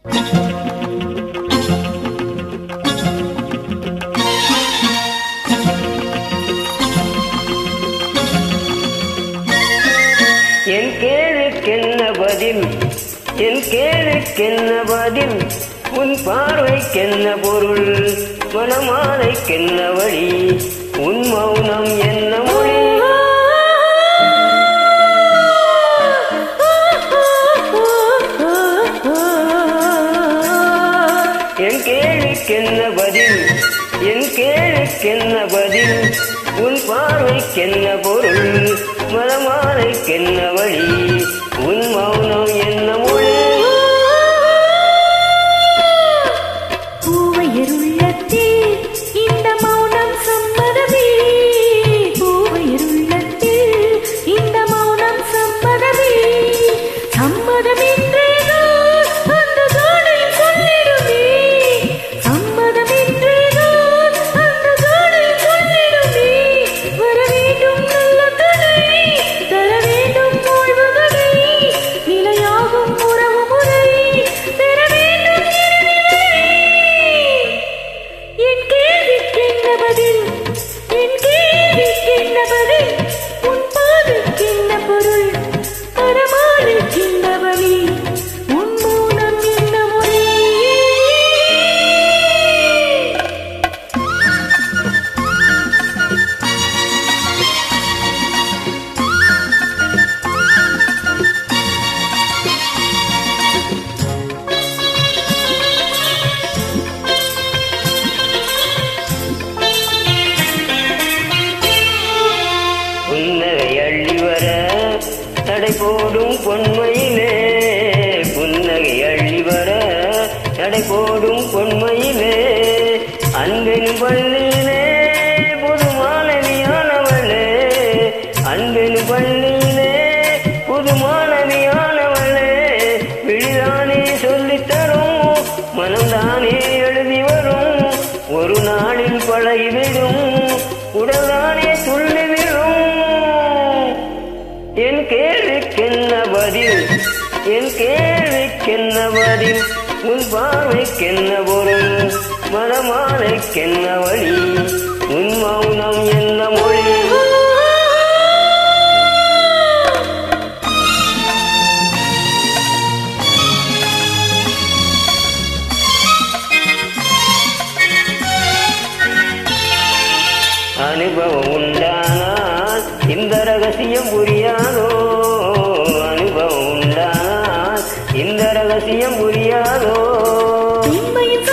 என் கேள்விக்கென்ன பதில், என் கேள்விக்கென்ன பதில், உன் பார்வைக்கென்ன பொருள், மனமாலைக்கென்ன வழி, உன் மௌனம் என்ன மொழி? என் கேள்விக்கென்ன பதில், என் கேள்விக்கென்ன பதில், உன் பார்வைக்கென்ன பொருள், மனமாலைக்கென்ன வழி, உன் மௌனம் என்ன மொழி? பூவையருள்ளத்தில் இந்த மௌனம் சம்மதமே, பூவையருள்ளத்தில் இந்த மௌனம் சம்மதமே, சம்மதமென்றேதான் அந்த காடை சொல்லிடுமே, சம்மதமென்றேதான் அந்த காடை சொல்லிடுமே, வர வேண்டும் நல்ல துணை, தர வேண்டும் வாழ்வுகளை, நிலையாகும் உறவு முறை, பெற வேண்டும் இறுதிவரை. என் கேள்விக்கென்ன பதில், என் கேள்விக்கென்ன பதில், உன் பாதைக்கென்ன பொருள், பரமாலைக்கென்ன வழி, உன் மௌனம் என்ன மொழி? புன்னகை அள்ளி வர தடை போடும் பொன்மையிலே, புன்னகை அள்ளி வர தடை போடும் பொன்மையிலே, அன்பின் பள்ளியிலே புது மாணவியானவளே, அன்பின் பள்ளியிலே புது மாணவியானவளே, விழிதானே சொல்லித்தரும், மனம்தானே எழுதி வரும், ஒரு நாளில் பழகிவிடும், உடல்தானே துள்ளிவிடும். என் கேள்விக்கென்ன பதில், என் கேள்விக்கென்ன பதில், உன் பார்வைக்கென்ன பொருள், மனமாலைக்கென்ன வழி, உன் மௌனம் என்ன மொழி? அனுபவம் உண்டானால் இந்த ரகசியம் புரியாதோ, அனுபவம் உண்டானால் இந்த ரகசியம் புரியாதோ. உண்மையின்